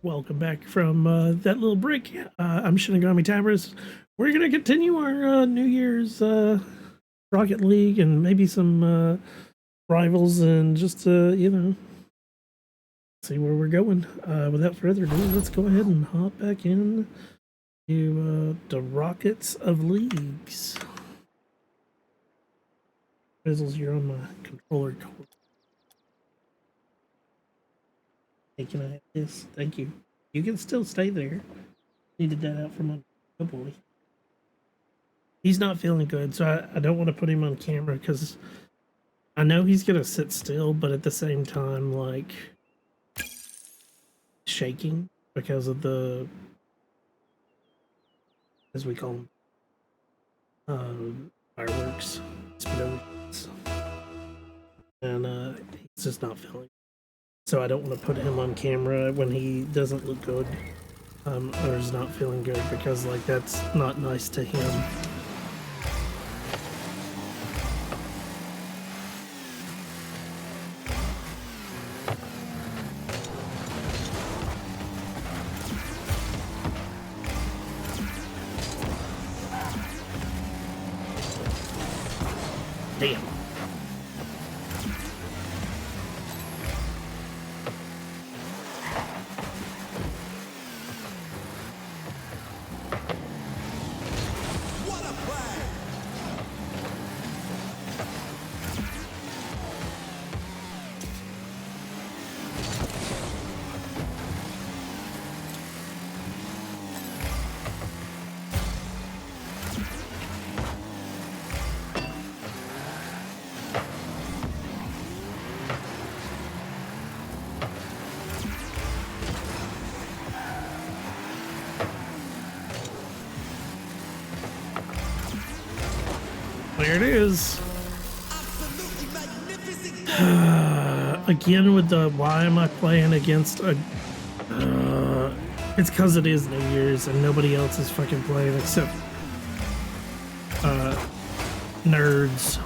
Welcome back from that little break. I'm Shinigami Towers. We're going to continue our New Year's Rocket League and maybe some rivals and just, see where we're going. Without further ado, let's go ahead and hop back in to the Rockets of Leagues. Fizzles, you're on my controller cord. Hey, can I have this? Thank you. You can still stay there. Needed that out for my boy. He's not feeling good, so I don't want to put him on camera because I know he's gonna sit still, but at the same time, like shaking because of the, as we call them, fireworks, explosions, and he's just not feeling. So I don't want to put him on camera when he doesn't look good, or is not feeling good, because like that's not nice to him. Damn. There it is. Again with the why am I playing against a it's because it is New Year's and nobody else is fucking playing except nerds.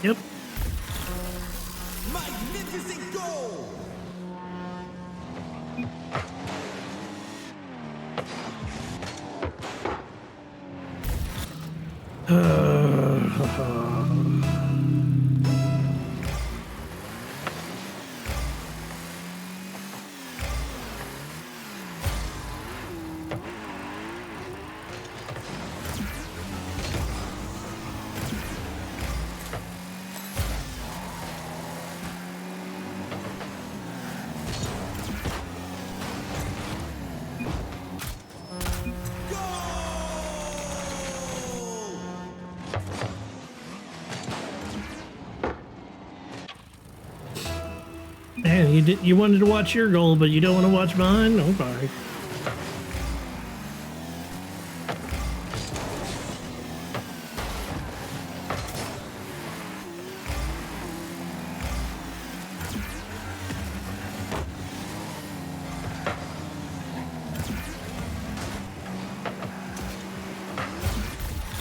Yep. Magnificent goal! Man, you wanted to watch your goal, but you don't want to watch mine? Okay.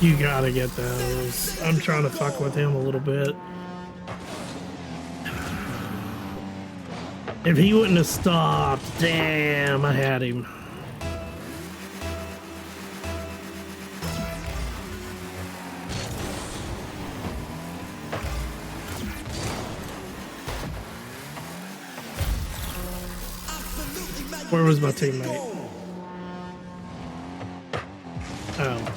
You gotta get those. I'm trying to fuck with him a little bit. If he wouldn't have stopped, damn, I had him. Where was my teammate? Oh.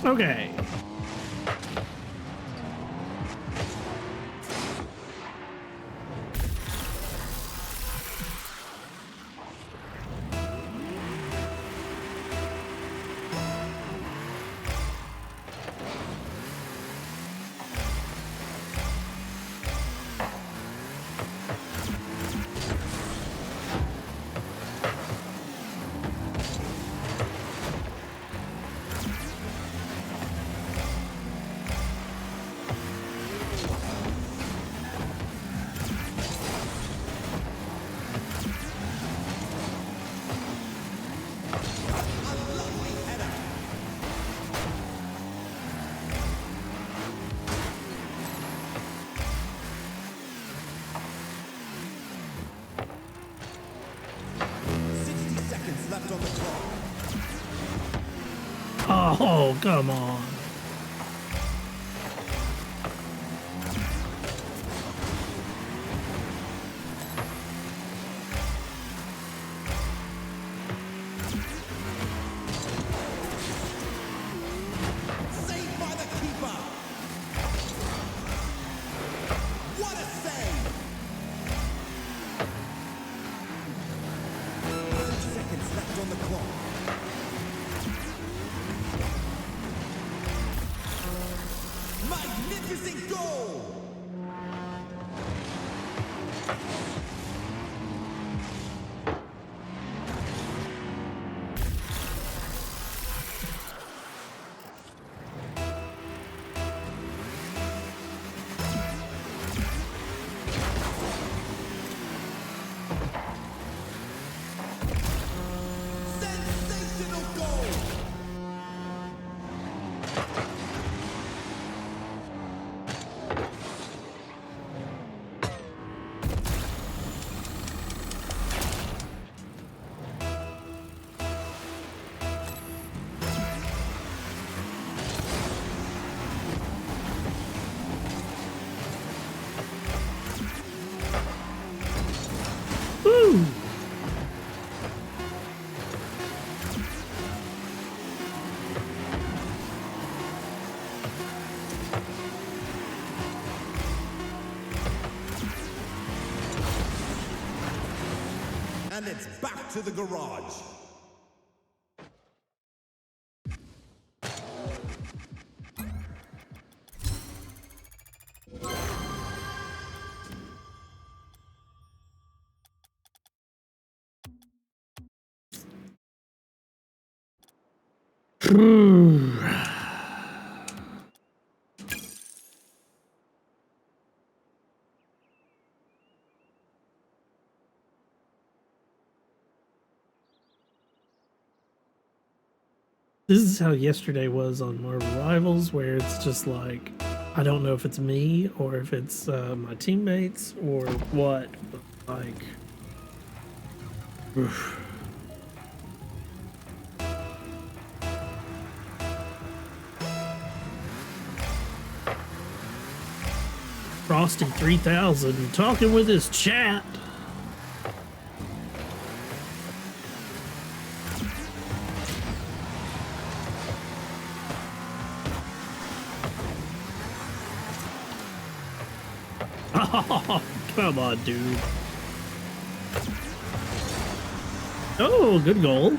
Okay. Oh, come on. Saved by the keeper. What a save! 30 seconds left on the clock. Magnificent goal! Sensational goal! Woo! And it's back to the garage. This is how yesterday was on Marvel Rivals, where it's just like, I don't know if it's me or if it's my teammates or what, but like, oof. Frosty 3000 talking with his chat. Oh, come on, dude. Oh, good goal.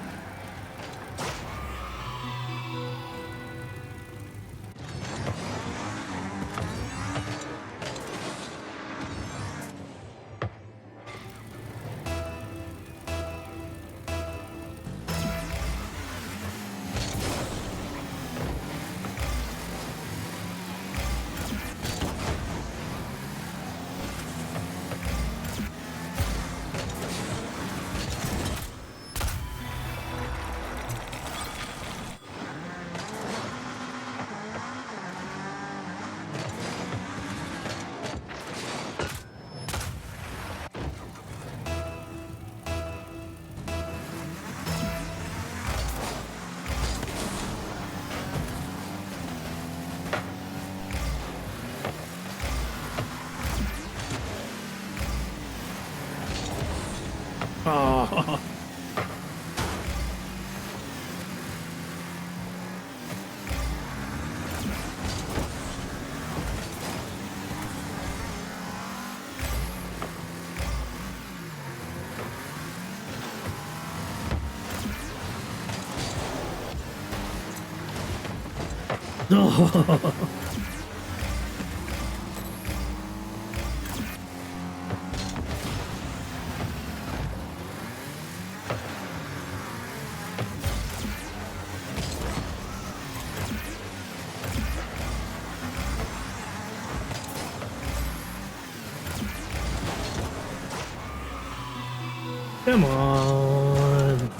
Come on.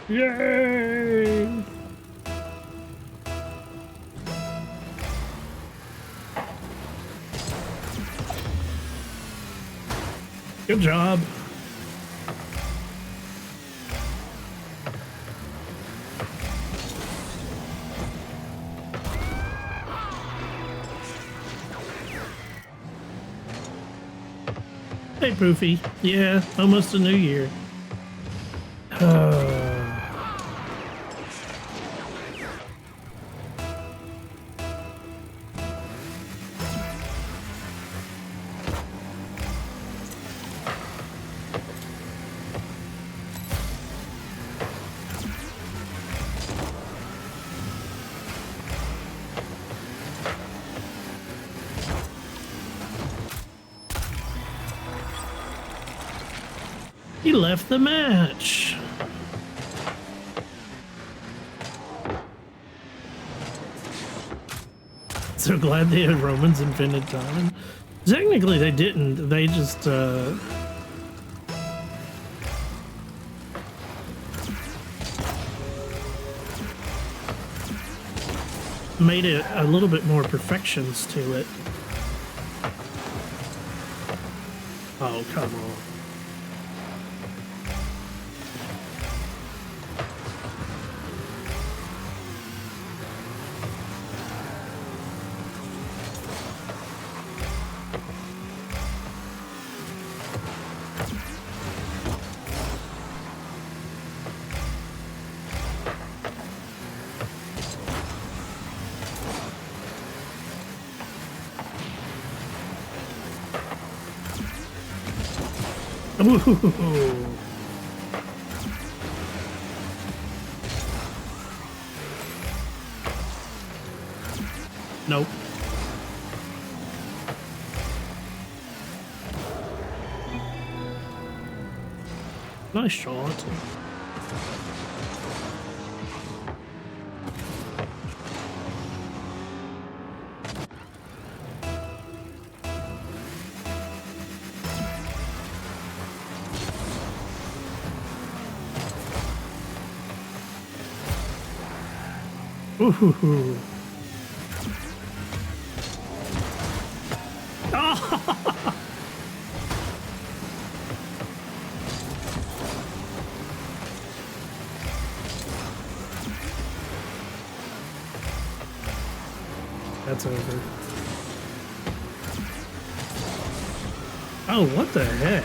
Yay! Good job. Hey, Poofy. Yeah, almost a new year. He left the match. So glad they had Romans invented time. Technically, they didn't. They just made it a little bit more perfections to it. Oh, come on. Ooh. Nope. Nice shot. Ooh. That's over. Oh, what the heck?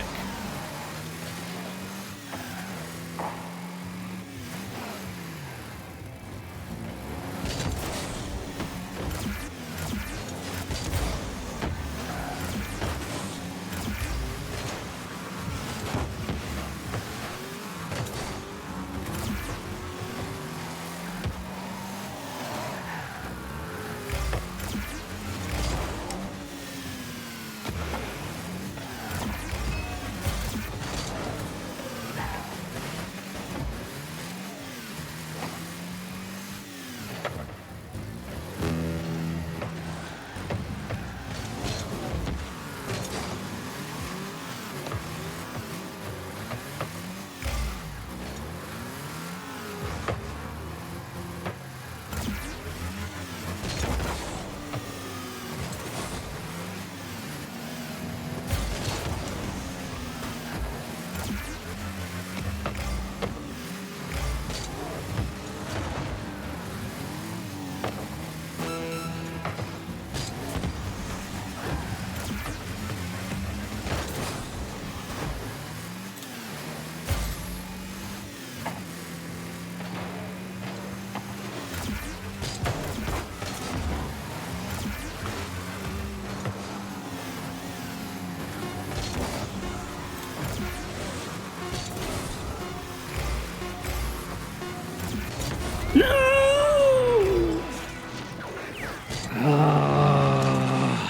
Ah.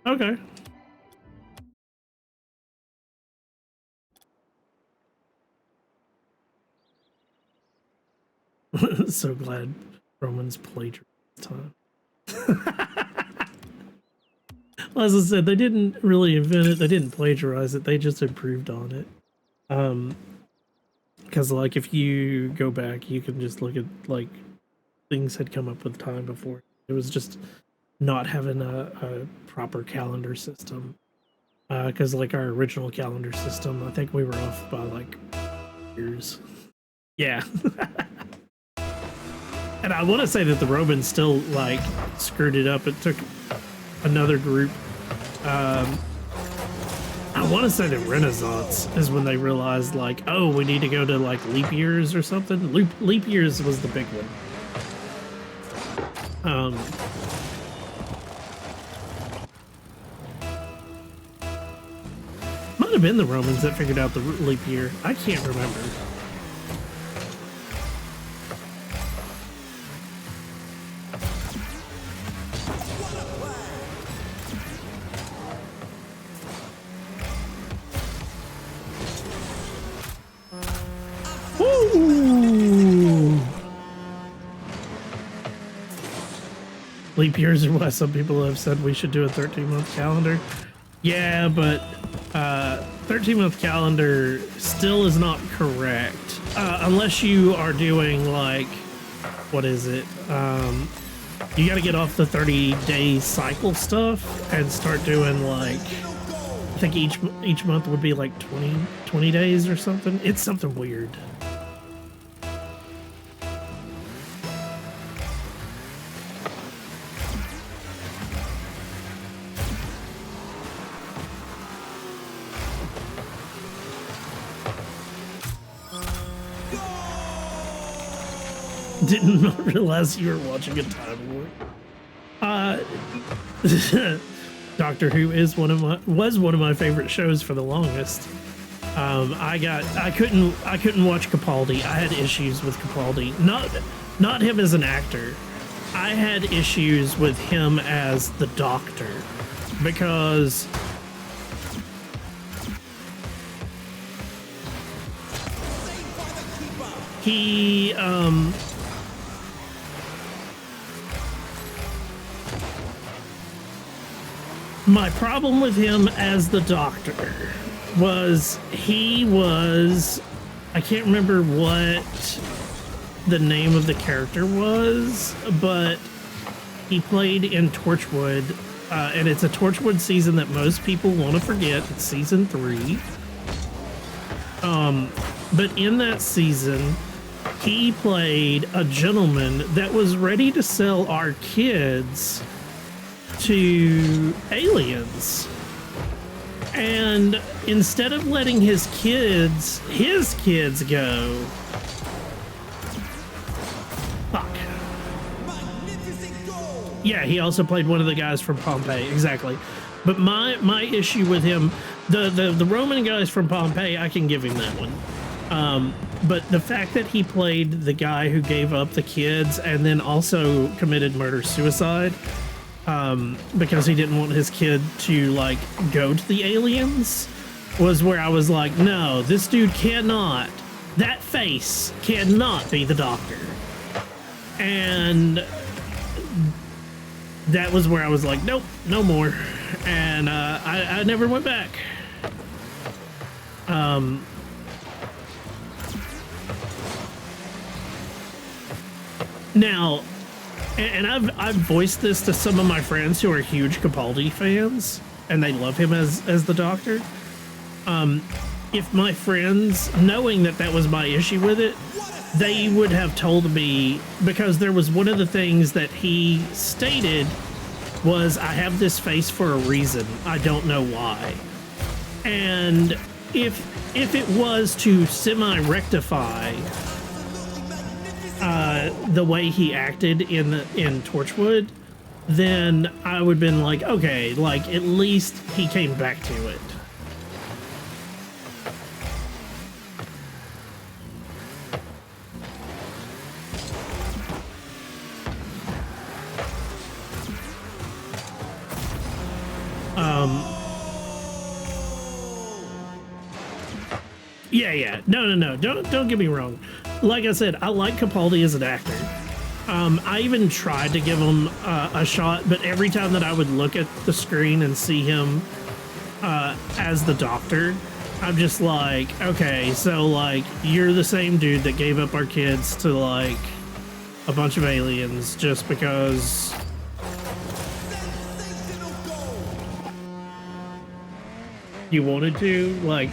Okay. So glad Roman's plagiarized time. Well, as I said, they didn't really invent it. They didn't plagiarize it. They just improved on it. Because like if you go back, you can just look at like things had come up with time before. It was just not having a proper calendar system. Because like our original calendar system, I think we were off by like years. Yeah. And I want to say that the Romans still like screwed it up. It took another group. I want to say the Renaissance is when they realized like, oh, we need to go to like leap years or something. Leap years was the big one. Might have been the Romans that figured out the leap year. I can't remember. Woo! Leap years are why some people have said we should do a 13-month calendar. Yeah, but 13-month calendar still is not correct. Unless you are doing like, what is it? You gotta get off the 30-day cycle stuff and start doing like, I think each month would be like 20 days or something. It's something weird. Did not realize you were watching a Time War. Doctor Who is was one of my favorite shows for the longest. I couldn't watch Capaldi. I had issues with Capaldi. Not him as an actor. I had issues with him as the Doctor because he my problem with him as the Doctor was I can't remember what the name of the character was, but he played in Torchwood, and it's a Torchwood season that most people want to forget. It's season 3. But in that season, he played a gentleman that was ready to sell our kids to aliens. And instead of letting his kids go, fuck. Yeah, he also played one of the guys from Pompeii, exactly. But my issue with him, the Roman guys from Pompeii, I can give him that one. But the fact that he played the guy who gave up the kids and then also committed murder-suicide, because he didn't want his kid to like go to the aliens, was where I was like, no, this dude cannot, that face cannot be the Doctor. And that was where I was like, nope, no more. And I never went back. Now, and I've voiced this to some of my friends who are huge Capaldi fans, and they love him as the Doctor. If my friends, knowing that was my issue with it, they would have told me, because there was one of the things that he stated was I have this face for a reason. I don't know why. And if it was to semi-rectify the way he acted in Torchwood, then I would have been like, okay, like at least he came back to it. Yeah. No. Don't get me wrong. Like I said, I like Capaldi as an actor. I even tried to give him a shot, but every time that I would look at the screen and see him as the Doctor, I'm just like, okay, so like you're the same dude that gave up our kids to like a bunch of aliens just because. You wanted to, like,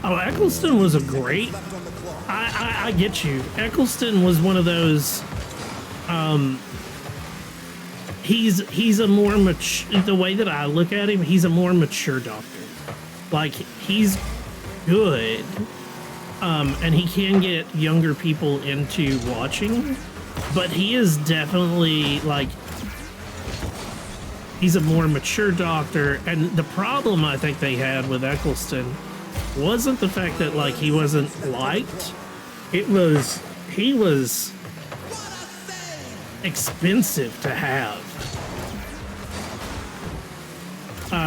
Oh, Eccleston was a great. I get you. Eccleston was one of those. He's a more mature. The way that I look at him, he's a more mature Doctor. Like he's good, and he can get younger people into watching, but he is definitely like. He's a more mature Doctor, and the problem I think they had with Eccleston wasn't the fact that like he wasn't liked. It was he was expensive to have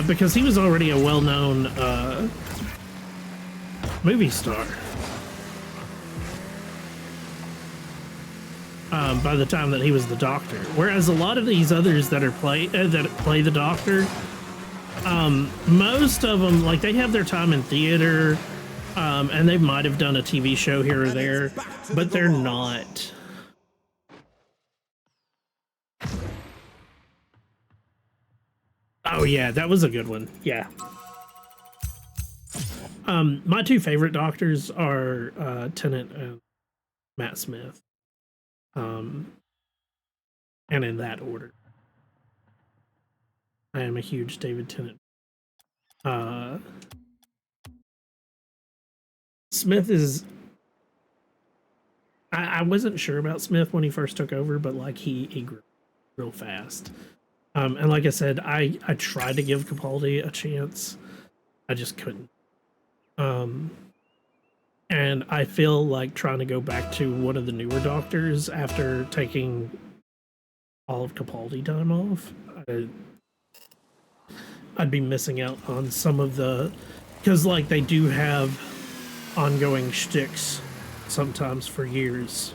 because he was already a well-known movie star by the time that he was the Doctor. Whereas a lot of these others that are play the Doctor. Most of them, like, they have their time in theater, and they might have done a TV show here or there, but they're not. Oh yeah, that was a good one. Yeah. My two favorite Doctors are Tennant and Matt Smith. And in that order. I am a huge David Tennant. Smith is. I wasn't sure about Smith when he first took over, but like he grew real fast. And like I said, I tried to give Capaldi a chance. I just couldn't. And I feel like trying to go back to one of the newer Doctors after taking all of Capaldi time off. I'd be missing out on some of the, because like they do have ongoing shticks sometimes for years.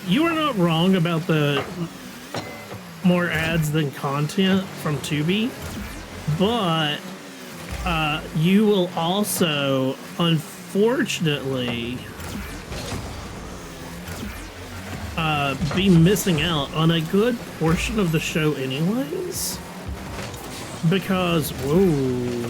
You are not wrong about the more ads than content from Tubi, but you will also, unfortunately, be missing out on a good portion of the show anyways, because, whoa,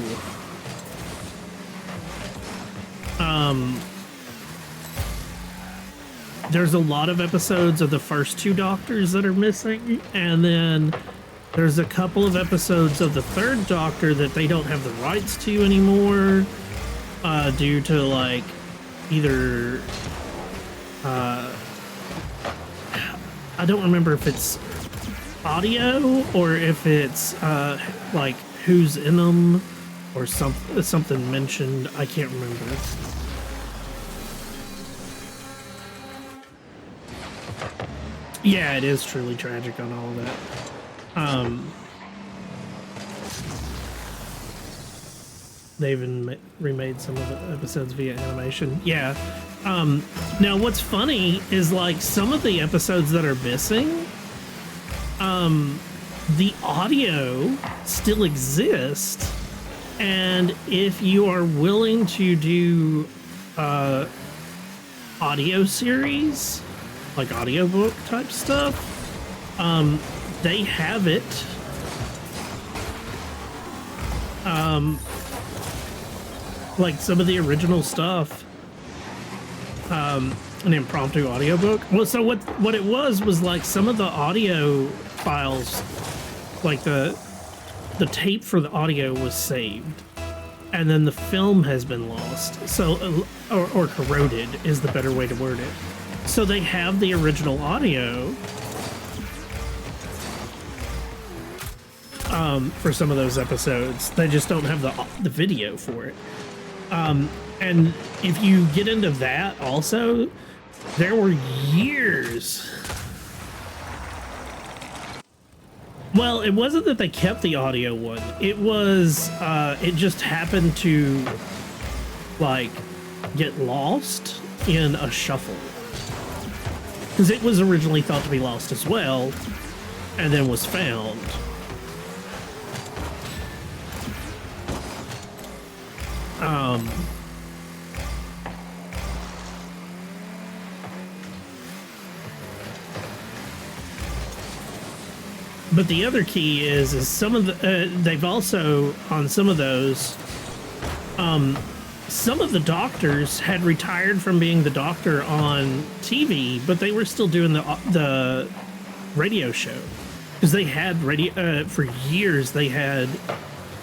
there's a lot of episodes of the first two Doctors that are missing, and then There's a couple of episodes of the Third Doctor that they don't have the rights to anymore, due to like either I don't remember if it's audio or if it's like who's in them or something mentioned. I can't remember. Yeah, it is truly tragic on all of that. They even remade some of the episodes via animation. Yeah. Now what's funny is like some of the episodes that are missing, the audio still exists, and if you are willing to do audio series, like audiobook type stuff, they have it. Like some of the original stuff, an impromptu audiobook. Well, so what it was like some of the audio files, like the tape for the audio was saved, and then the film has been lost. So, or corroded is the better way to word it. So they have the original audio for some of those episodes. They just don't have the video for it. And if you get into that also, there were years. Well, it wasn't that they kept the audio one. It was, it just happened to like get lost in a shuffle. Because it was originally thought to be lost as well, and then was found. But the other key is some of the, they've also, on some of those, some of the doctors had retired from being the doctor on TV, but they were still doing the radio show. Because they had radio, for years they had,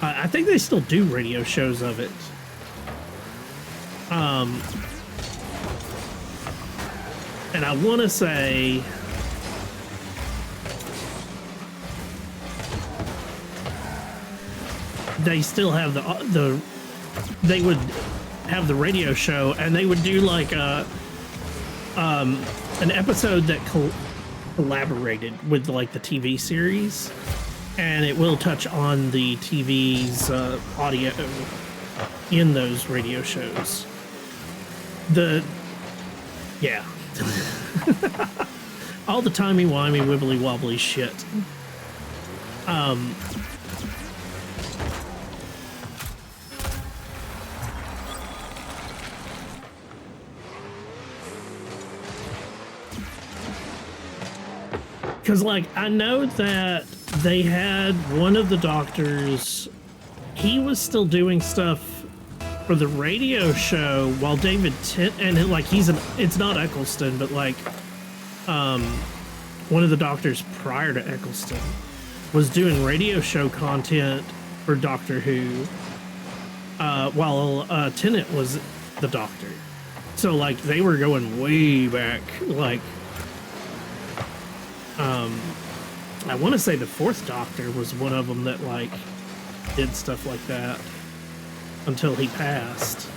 I think they still do radio shows of it. And I want to say they still have they would have the radio show, and they would do like a an episode that collaborated with like the TV series, and it will touch on the TV's audio in those radio shows. Yeah. All the timey-wimey, wibbly-wobbly shit. Because, like, I know that they had one of the doctors, he was still doing stuff for the radio show while David and it's not Eccleston, but like one of the doctors prior to Eccleston was doing radio show content for Doctor Who while Tennant was the Doctor. So like they were going way back, like I want to say the Fourth Doctor was one of them that like did stuff like that until he passed.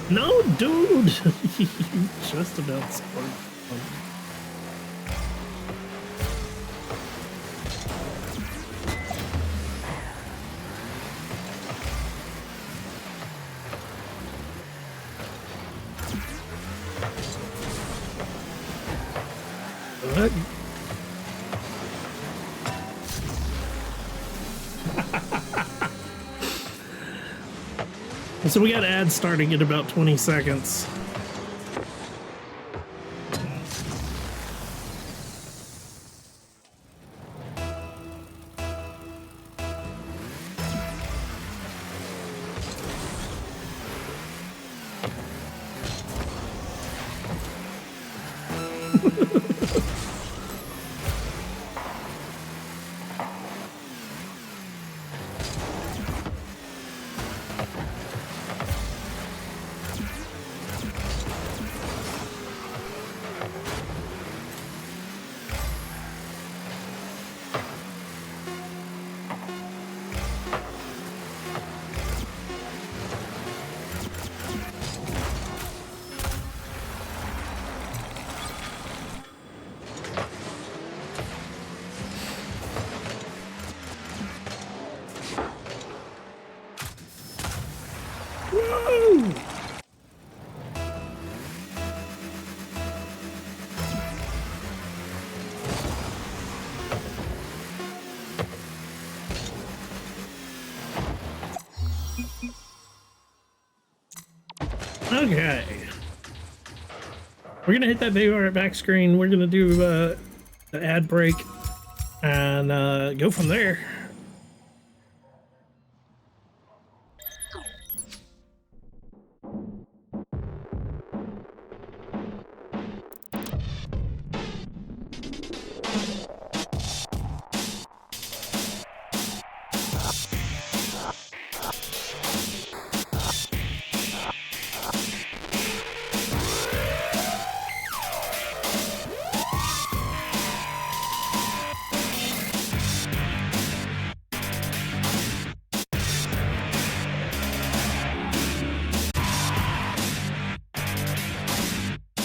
No, dude! You just about scored. What? So we got ads starting in about 20 seconds. Woo! Okay. We're gonna hit that video art back screen. We're gonna do the ad break and go from there.